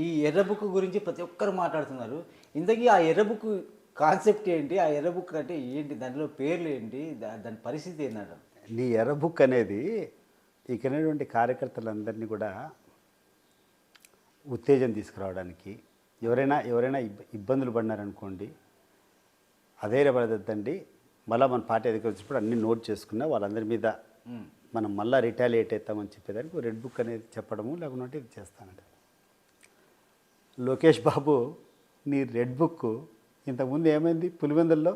ఈ ఎర్ర బుక్ గురించి ప్రతి ఒక్కరు మాట్లాడుతున్నారు. ఇంతకీ ఆ ఎర్ర బుక్ కాన్సెప్ట్ ఏంటి? ఆ ఎర్ర బుక్ అంటే ఏంటి? దాంట్లో పేర్లు ఏంటి? దాని పరిస్థితి ఏందంట? నీ ఎర్ర బుక్ అనేది ఇక్కడటువంటి కార్యకర్తలందరినీ కూడా ఉత్తేజం తీసుకురావడానికి ఎవరైనా ఇబ్బందులు పడినారనుకోండి, అధైర్యపడద్దండి, మళ్ళీ మన పార్టీ అధికారం వచ్చినప్పుడు అన్ని నోట్ చేసుకున్నా వాళ్ళందరి మీద మనం మళ్ళీ రిటాలియేట్ అవుతామని చెప్పేదానికి రెడ్ బుక్ అనేది చెప్పడము, లేకుంటే ఇది చేస్తానంట. లోకేష్ బాబు, నీ రెడ్ బుక్ ఇంతకుముందు ఏమైంది? పులివెందుల్లో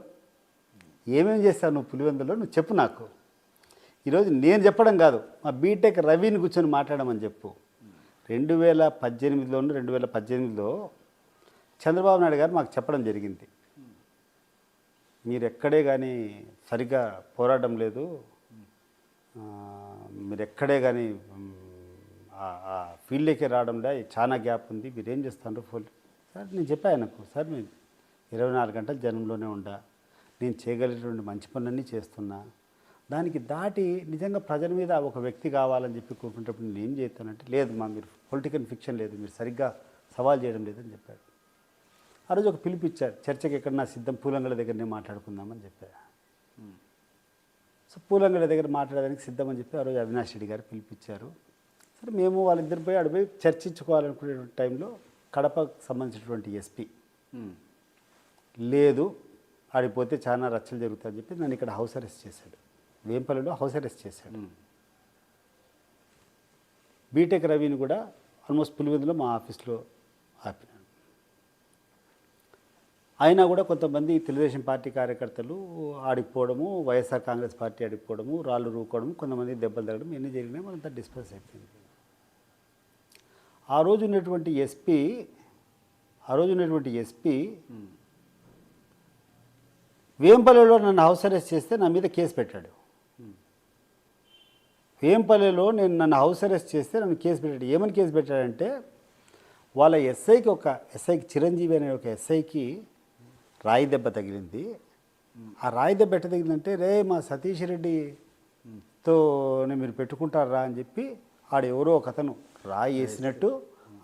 ఏమేమి చేస్తావు నువ్వు? పులివెందుల్లో నువ్వు చెప్పు నాకు. ఈరోజు నేను చెప్పడం కాదు, మా బీటెక్ రవిని కూర్చొని మాట్లాడమని చెప్పు. 2018లో చంద్రబాబు నాయుడు గారు మాకు చెప్పడం జరిగింది, మీరు ఎక్కడే కానీ సరిగ్గా పోరాటం లేదు, మీరు ఎక్కడే కానీ ఆ ఫీల్డ్లోకి రావడంలో చాలా గ్యాప్ ఉంది, మీరు ఏం చేస్తారో ఫుల్. సార్ నేను చెప్పాను నాకు, సార్ నేను 24 గంటలు జనంలోనే ఉండా, నేను చేయగలిగినటువంటి మంచి పనులన్నీ చేస్తున్నా, దానికి దాటి నిజంగా ప్రజల మీద ఒక వ్యక్తి కావాలని చెప్పి కోరుకునేటప్పుడు నేను ఏం చేస్తానంటే, లేదు మా మీరు పొలిటికల్ ఫిక్షన్ లేదు, మీరు సరిగ్గా సవాల్ చేయడం లేదని చెప్పాడు. ఆ రోజు ఒక పిలిపిచ్చారు, చర్చకి ఎక్కడన్నా సిద్ధం, పూలంగళ్ళ దగ్గరనే మాట్లాడుకుందామని చెప్పారు. సో పూలంగళ్ళ దగ్గర మాట్లాడడానికి సిద్ధమని చెప్పి ఆ రోజు అవినాష్ రెడ్డి గారు పిలిపించారు. సరే మేము వాళ్ళిద్దరు పోయి అడిపోయి చర్చించుకోవాలనుకునే టైంలో కడపకు సంబంధించినటువంటి ఎస్పీ లేదు, ఆడిపోతే చాలా రచ్చలు జరుగుతాయని చెప్పి నన్ను ఇక్కడ హౌస్ అరెస్ట్ చేశాడు, వేంపల్లిలో హౌస్ అరెస్ట్ చేశాడు. బీటెక్ రవిని కూడా ఆల్మోస్ట్ పులివెందులో మా ఆఫీస్లో ఆపినాడు. అయినా కూడా కొంతమంది తెలుగుదేశం పార్టీ కార్యకర్తలు ఆడిపోవడము, వైఎస్ఆర్ కాంగ్రెస్ పార్టీ ఆడిపోవడము, రాళ్ళు రూకోవడము, కొంతమంది దెబ్బలు తగ్గడం ఎన్ని జరిగినాయి మనంతా డిస్కస్ అయిపోయింది. ఆ రోజు ఉన్నటువంటి ఎస్పీ వేంపల్లిలో నన్ను హౌస్ అరెస్ట్ చేస్తే నా మీద కేసు పెట్టాడు. వేంపల్లిలో నన్ను హౌస్ అరెస్ట్ చేస్తే నన్ను కేసు పెట్టాడు. ఏమని కేసు పెట్టాడంటే, వాళ్ళ ఎస్ఐకి చిరంజీవి అనే ఒక ఎస్ఐకి రాయి దెబ్బ తగిలింది. ఆ రాయి దెబ్బ ఎట్ట తగిలిందంటే, రే మా సతీష్ రెడ్డితో మీరు పెట్టుకుంటారా అని చెప్పి ఆడెవరో ఒక అతను రాయి వేసినట్టు,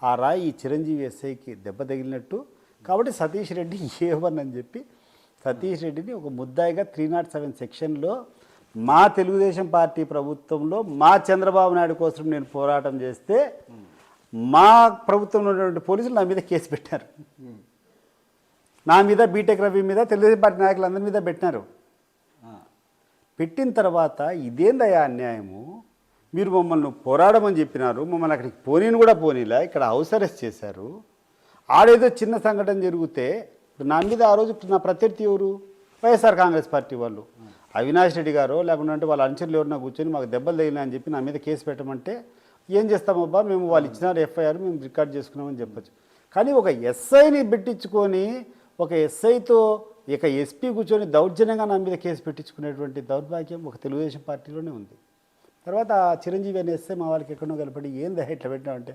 ఆ రాయి ఈ చిరంజీవి ఎస్ఐకి దెబ్బ తగిలినట్టు, కాబట్టి సతీష్ రెడ్డి ఏమని చెప్పి సతీష్ రెడ్డిని ఒక ముద్దాయిగా 307 సెక్షన్లో మా తెలుగుదేశం పార్టీ ప్రభుత్వంలో మా చంద్రబాబు నాయుడు కోసం నేను పోరాటం చేస్తే మా ప్రభుత్వంలో ఉన్నటువంటి పోలీసులు నా మీద కేసు పెట్టారు. నా మీద, బీటెక్ రవి మీద, తెలుగుదేశం పార్టీ నాయకులందరి మీద పెట్టినారు. పెట్టిన తర్వాత ఇదేందయ్యా అన్యాయము, మీరు మమ్మల్ని పోరాడమని చెప్పినారు, మమ్మల్ని అక్కడికి పోనీని కూడా పోనీలా, ఇక్కడ హౌస్ అరెస్ట్ చేశారు. ఆడేదో చిన్న సంఘటన జరిగితే నా మీద ఆ రోజు నా ప్రత్యర్థి ఎవరు? వైఎస్ఆర్ కాంగ్రెస్ పార్టీ వాళ్ళు, అవినాష్ రెడ్డి గారు లేకుంటే వాళ్ళ అనుచరులు ఎవరన్నా కూర్చొని మాకు దెబ్బలు తగిలినా అని చెప్పి నా మీద కేసు పెట్టమంటే ఏం చేస్తామబ్బా, మేము వాళ్ళు ఇచ్చినారు ఎఫ్ఐఆర్, మేము రికార్డ్ చేసుకున్నామని చెప్పచ్చు. కానీ ఒక ఎస్ఐని పెట్టించుకొని, ఒక ఎస్ఐతో ఇక ఎస్పీ కూర్చొని దౌర్జన్యంగా నా మీద కేసు పెట్టించుకునేటువంటి దౌర్భాగ్యం ఒక తెలుగుదేశం పార్టీలోనే ఉంది. తర్వాత చిరంజీవి అనే ఎస్ఐ మా వాళ్ళకి ఎక్కడో కలపడి ఏందా ఇట్లా పెట్టినామంటే,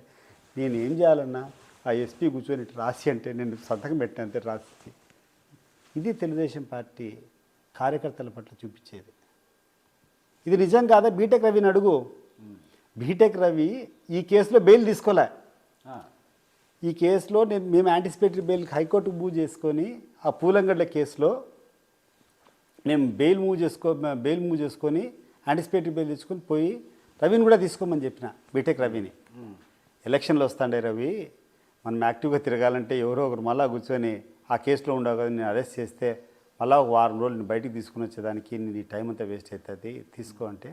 నేను ఏం చేయాలన్నా ఆ ఎస్పీ కూర్చొని ఇట్లా రాసి అంటే నేను సంతకం పెట్టినంతే రాసి. ఇది తెలుగుదేశం పార్టీ కార్యకర్తల పట్ల చూపించేది. ఇది నిజం కాదా? బీటెక్ రవిని అడుగు. బీటెక్ రవి ఈ కేసులో బెయిల్ తీసుకోలే. ఈ కేసులో మేము యాంటిసిపేటరీ బెయిల్ హైకోర్టుకు మూవ్ చేసుకొని, ఆ పూలంగడ్ల కేసులో మేము బెయిల్ మూవ్ చేసుకొని యాంటిసిపేటరీ బెయిల్ తీసుకొని పోయి రవిని కూడా తీసుకోమని చెప్పిన, బీటెక్ రవిని. ఎలక్షన్లో వస్తాండే రవి, మనం యాక్టివ్గా తిరగాలంటే ఎవరో ఒకరు మళ్ళీ కూర్చొని ఆ కేసులో ఉండవు కదా, నేను అరెస్ట్ చేస్తే మళ్ళీ ఒక వారం రోజులు నేను బయటికి తీసుకుని వచ్చేదానికి నీ టైం అంతా వేస్ట్ అవుతుంది, తీసుకో అంటే,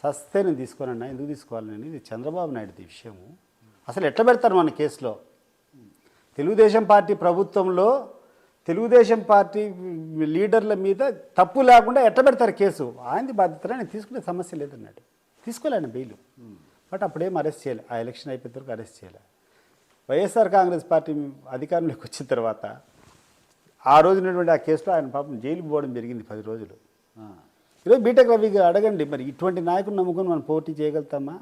సస్తే నేను తీసుకోనన్నా. ఎందుకు తీసుకోవాలి నేను? ఇది చంద్రబాబు నాయుడుది విషయము. అసలు ఎట్లా పెడతారు మన కేసులో? తెలుగుదేశం పార్టీ ప్రభుత్వంలో తెలుగుదేశం పార్టీ లీడర్ల మీద తప్పు లేకుండా ఎట్లా పెడతారు కేసు? ఆయనది బాధ్యత, నేను తీసుకునే సమస్య లేదన్నాడు. తీసుకోలేను బెయిల్. బట్ అప్పుడేం అరెస్ట్ చేయాలి, ఆ ఎలక్షన్ అయిపోయిన వరకు అరెస్ట్ చేయాలి. వైఎస్ఆర్ కాంగ్రెస్ పార్టీ అధికారంలోకి వచ్చిన తర్వాత ఆ రోజునటువంటి ఆ కేసులో ఆయన పాపం జైలుకి పోవడం జరిగింది 10 రోజులు. ఈరోజు బీటెక్ రవి అడగండి, మరి ఇటువంటి నాయకుని నమ్ముకొని మనం పోటీ చేయగలుగుతామా?